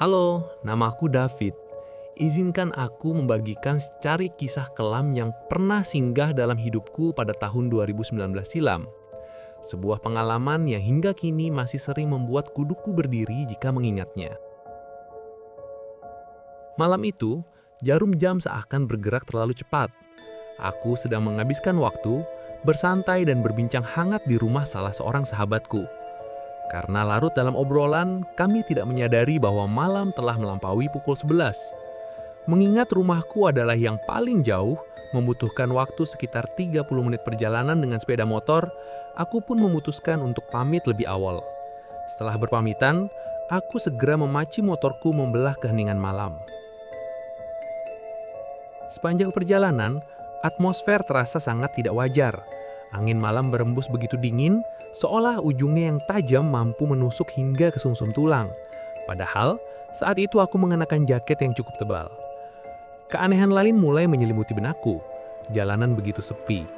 Halo, nama aku David. Izinkan aku membagikan secari kisah kelam yang pernah singgah dalam hidupku pada tahun 2019 silam. Sebuah pengalaman yang hingga kini masih sering membuat kuduku berdiri jika mengingatnya. Malam itu, jarum jam seakan bergerak terlalu cepat. Aku sedang menghabiskan waktu, bersantai dan berbincang hangat di rumah salah seorang sahabatku. Karena larut dalam obrolan, kami tidak menyadari bahwa malam telah melampaui pukul 11. Mengingat rumahku adalah yang paling jauh, membutuhkan waktu sekitar 30 menit perjalanan dengan sepeda motor, aku pun memutuskan untuk pamit lebih awal. Setelah berpamitan, aku segera memacu motorku membelah keheningan malam. Sepanjang perjalanan, atmosfer terasa sangat tidak wajar. Angin malam berembus begitu dingin, seolah ujungnya yang tajam mampu menusuk hingga ke sumsum tulang. Padahal, saat itu aku mengenakan jaket yang cukup tebal. Keanehan lain mulai menyelimuti benakku. Jalanan begitu sepi.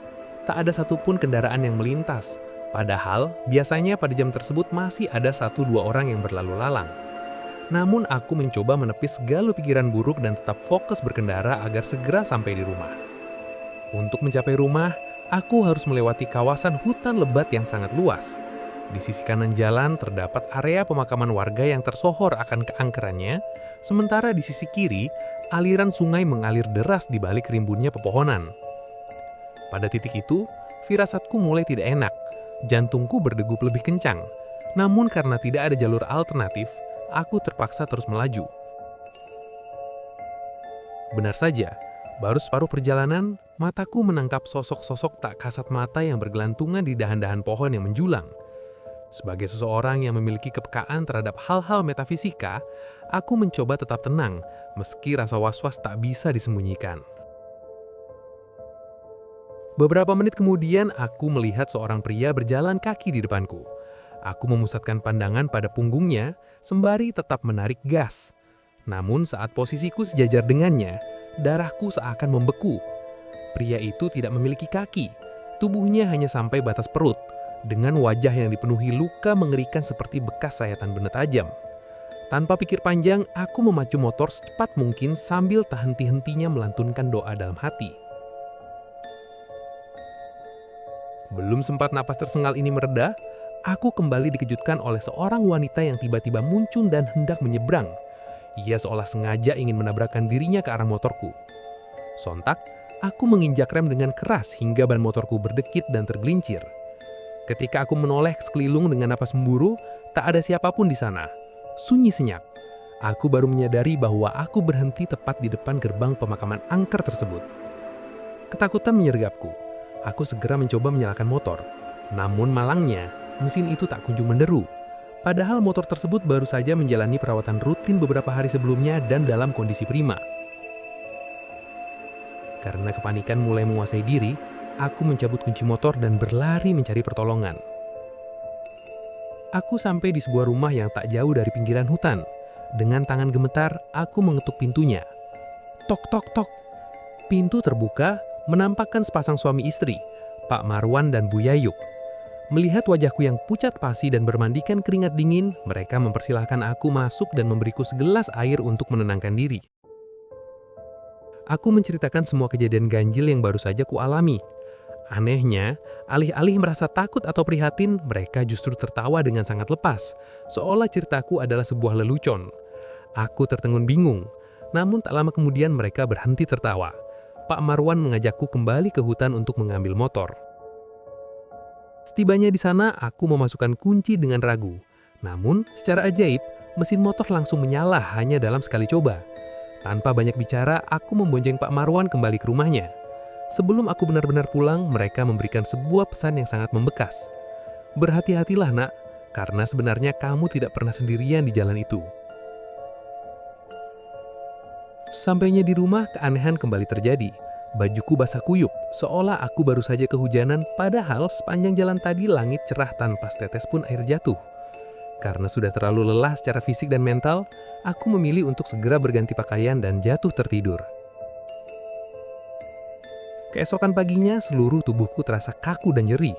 Tak ada satupun kendaraan yang melintas. Padahal, biasanya pada jam tersebut masih ada 1-2 orang yang berlalu lalang. Namun aku mencoba menepis segala pikiran buruk dan tetap fokus berkendara agar segera sampai di rumah. Untuk mencapai rumah, aku harus melewati kawasan hutan lebat yang sangat luas. Di sisi kanan jalan terdapat area pemakaman warga yang tersohor akan keangkerannya, sementara di sisi kiri, aliran sungai mengalir deras di balik rimbunnya pepohonan. Pada titik itu, firasatku mulai tidak enak. Jantungku berdegup lebih kencang. Namun karena tidak ada jalur alternatif, aku terpaksa terus melaju. Benar saja, baru separuh perjalanan, mataku menangkap sosok-sosok tak kasat mata yang bergelantungan di dahan-dahan pohon yang menjulang. Sebagai seseorang yang memiliki kepekaan terhadap hal-hal metafisika, aku mencoba tetap tenang, meski rasa was-was tak bisa disembunyikan. Beberapa menit kemudian, aku melihat seorang pria berjalan kaki di depanku. Aku memusatkan pandangan pada punggungnya, sembari tetap menarik gas. Namun saat posisiku sejajar dengannya, darahku seakan membeku. Pria itu tidak memiliki kaki, tubuhnya hanya sampai batas perut, dengan wajah yang dipenuhi luka mengerikan seperti bekas sayatan benda tajam. Tanpa pikir panjang, aku memacu motor secepat mungkin sambil tak henti-hentinya melantunkan doa dalam hati. Belum sempat napas tersengal ini mereda, aku kembali dikejutkan oleh seorang wanita yang tiba-tiba muncul dan hendak menyeberang. Ia seolah sengaja ingin menabrakkan dirinya ke arah motorku. Sontak, aku menginjak rem dengan keras hingga ban motorku berdekit dan tergelincir. Ketika aku menoleh ke sekeliling dengan napas memburu, tak ada siapapun di sana. Sunyi senyap. Aku baru menyadari bahwa aku berhenti tepat di depan gerbang pemakaman angker tersebut. Ketakutan menyergapku. Aku segera mencoba menyalakan motor. Namun malangnya, mesin itu tak kunjung menderu. Padahal motor tersebut baru saja menjalani perawatan rutin beberapa hari sebelumnya dan dalam kondisi prima. Karena kepanikan mulai menguasai diri, aku mencabut kunci motor dan berlari mencari pertolongan. Aku sampai di sebuah rumah yang tak jauh dari pinggiran hutan. Dengan tangan gemetar, aku mengetuk pintunya. Tok tok tok. Pintu terbuka, menampakkan sepasang suami istri, Pak Marwan dan Bu Yayuk. Melihat wajahku yang pucat pasi dan bermandikan keringat dingin, mereka mempersilahkan aku masuk dan memberiku segelas air untuk menenangkan diri. Aku menceritakan semua kejadian ganjil yang baru saja kualami. Anehnya, alih-alih merasa takut atau prihatin, mereka justru tertawa dengan sangat lepas, seolah ceritaku adalah sebuah lelucon. Aku tertegun bingung, namun tak lama kemudian mereka berhenti tertawa. Pak Marwan mengajakku kembali ke hutan untuk mengambil motor. Setibanya di sana, aku memasukkan kunci dengan ragu. Namun, secara ajaib, mesin motor langsung menyala hanya dalam sekali coba. Tanpa banyak bicara, aku membonceng Pak Marwan kembali ke rumahnya. Sebelum aku benar-benar pulang, mereka memberikan sebuah pesan yang sangat membekas. Berhati-hatilah nak, karena sebenarnya kamu tidak pernah sendirian di jalan itu. Sampainya di rumah, keanehan kembali terjadi. Bajuku basah kuyup, seolah aku baru saja kehujanan, padahal sepanjang jalan tadi langit cerah tanpa setetes pun air jatuh. Karena sudah terlalu lelah secara fisik dan mental, aku memilih untuk segera berganti pakaian dan jatuh tertidur. Keesokan paginya, seluruh tubuhku terasa kaku dan nyeri.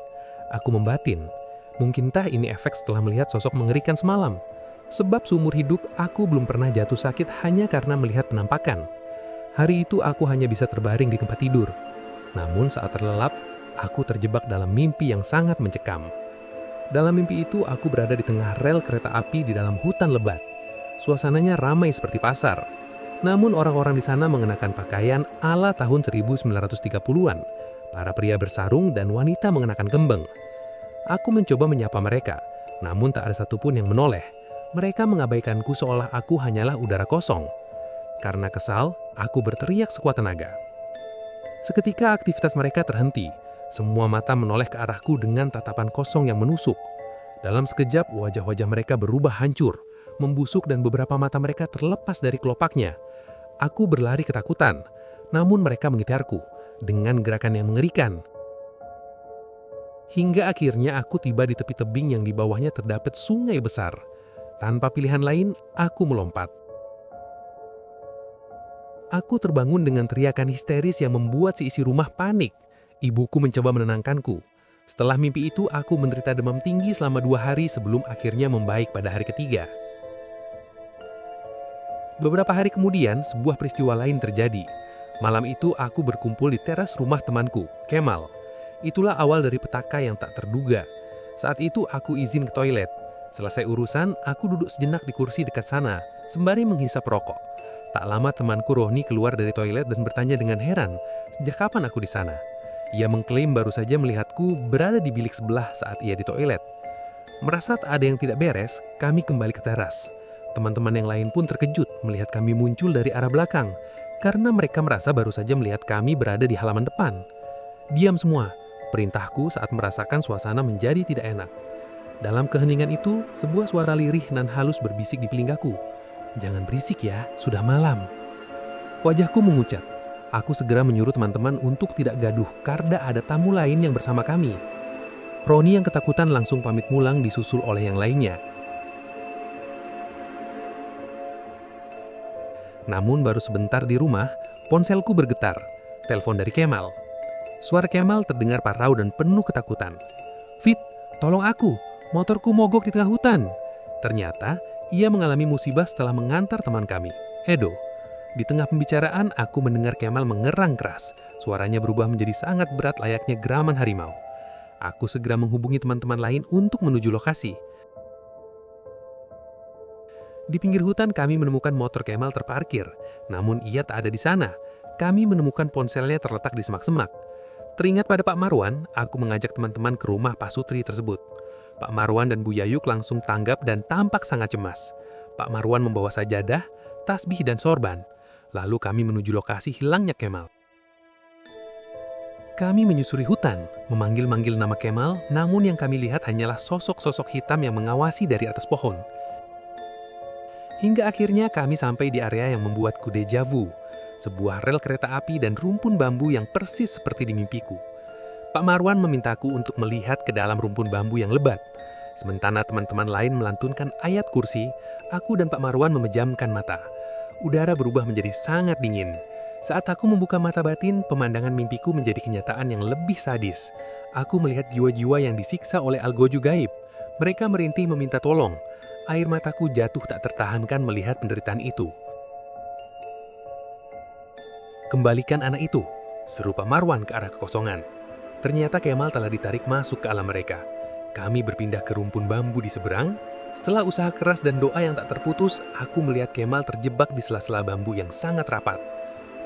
Aku membatin. Mungkintah ini efek setelah melihat sosok mengerikan semalam? Sebab seumur hidup aku belum pernah jatuh sakit hanya karena melihat penampakan. Hari itu aku hanya bisa terbaring di tempat tidur. Namun saat terlelap, aku terjebak dalam mimpi yang sangat mencekam. Dalam mimpi itu aku berada di tengah rel kereta api di dalam hutan lebat. Suasananya ramai seperti pasar. Namun orang-orang di sana mengenakan pakaian ala tahun 1930-an. Para pria bersarung dan wanita mengenakan kembang. Aku mencoba menyapa mereka, namun tak ada satupun yang menoleh. Mereka mengabaikanku seolah aku hanyalah udara kosong. Karena kesal, aku berteriak sekuat tenaga. Seketika aktivitas mereka terhenti. Semua mata menoleh ke arahku dengan tatapan kosong yang menusuk. Dalam sekejap, wajah-wajah mereka berubah hancur, membusuk dan beberapa mata mereka terlepas dari kelopaknya. Aku berlari ketakutan, namun mereka mengejarku dengan gerakan yang mengerikan. Hingga akhirnya aku tiba di tepi tebing yang di bawahnya terdapat sungai besar. Tanpa pilihan lain, aku melompat. Aku terbangun dengan teriakan histeris yang membuat seisi rumah panik. Ibuku mencoba menenangkanku. Setelah mimpi itu, aku menderita demam tinggi selama 2 hari sebelum akhirnya membaik pada hari ketiga. Beberapa hari kemudian, sebuah peristiwa lain terjadi. Malam itu, aku berkumpul di teras rumah temanku, Kemal. Itulah awal dari petaka yang tak terduga. Saat itu, aku izin ke toilet. Selesai urusan, aku duduk sejenak di kursi dekat sana, sembari menghisap rokok. Tak lama temanku Rohni keluar dari toilet dan bertanya dengan heran, sejak kapan aku di sana? Ia mengklaim baru saja melihatku berada di bilik sebelah saat ia di toilet. Merasa tak ada yang tidak beres, kami kembali ke teras. Teman-teman yang lain pun terkejut melihat kami muncul dari arah belakang, karena mereka merasa baru saja melihat kami berada di halaman depan. Diam semua, perintahku saat merasakan suasana menjadi tidak enak. Dalam keheningan itu, sebuah suara lirih nan halus berbisik di telingaku. "Jangan berisik ya, sudah malam." Wajahku mengucat. Aku segera menyuruh teman-teman untuk tidak gaduh karena ada tamu lain yang bersama kami. Roni yang ketakutan langsung pamit pulang disusul oleh yang lainnya. Namun baru sebentar di rumah, ponselku bergetar. Telepon dari Kemal. Suara Kemal terdengar parau dan penuh ketakutan. "Fit, tolong aku. Motorku mogok di tengah hutan." Ternyata, ia mengalami musibah setelah mengantar teman kami, Edo. Di tengah pembicaraan, aku mendengar Kemal mengerang keras. Suaranya berubah menjadi sangat berat layaknya geraman harimau. Aku segera menghubungi teman-teman lain untuk menuju lokasi. Di pinggir hutan kami menemukan motor Kemal terparkir, namun ia tak ada di sana. Kami menemukan ponselnya terletak di semak-semak. Teringat pada Pak Marwan, aku mengajak teman-teman ke rumah Pak Sutri tersebut. Pak Marwan dan Bu Yayuk langsung tanggap dan tampak sangat cemas. Pak Marwan membawa sajadah, tasbih dan sorban. Lalu kami menuju lokasi hilangnya Kemal. Kami menyusuri hutan, memanggil-manggil nama Kemal, namun yang kami lihat hanyalah sosok-sosok hitam yang mengawasi dari atas pohon. Hingga akhirnya kami sampai di area yang membuatku deja vu, sebuah rel kereta api dan rumpun bambu yang persis seperti di mimpiku. Pak Marwan memintaku untuk melihat ke dalam rumpun bambu yang lebat. Sementara teman-teman lain melantunkan ayat kursi, aku dan Pak Marwan memejamkan mata. Udara berubah menjadi sangat dingin. Saat aku membuka mata batin, pemandangan mimpiku menjadi kenyataan yang lebih sadis. Aku melihat jiwa-jiwa yang disiksa oleh algojo gaib. Mereka merintih meminta tolong. Air mataku jatuh tak tertahankan melihat penderitaan itu. "Kembalikan anak itu," seru Pak Marwan ke arah kekosongan. Ternyata Kemal telah ditarik masuk ke alam mereka. Kami berpindah ke rumpun bambu di seberang. Setelah usaha keras dan doa yang tak terputus, aku melihat Kemal terjebak di sela-sela bambu yang sangat rapat.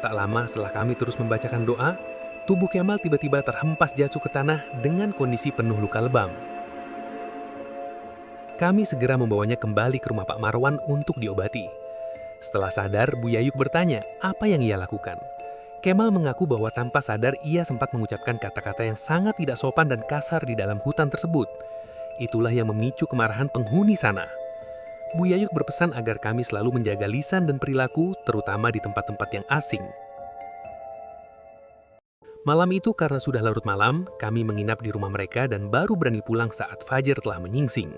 Tak lama setelah kami terus membacakan doa, tubuh Kemal tiba-tiba terhempas jatuh ke tanah dengan kondisi penuh luka lebam. Kami segera membawanya kembali ke rumah Pak Marwan untuk diobati. Setelah sadar, Bu Yayuk bertanya apa yang ia lakukan. Kemal mengaku bahwa tanpa sadar ia sempat mengucapkan kata-kata yang sangat tidak sopan dan kasar di dalam hutan tersebut. Itulah yang memicu kemarahan penghuni sana. Bu Yayuk berpesan agar kami selalu menjaga lisan dan perilaku, terutama di tempat-tempat yang asing. Malam itu karena sudah larut malam, kami menginap di rumah mereka dan baru berani pulang saat fajar telah menyingsing.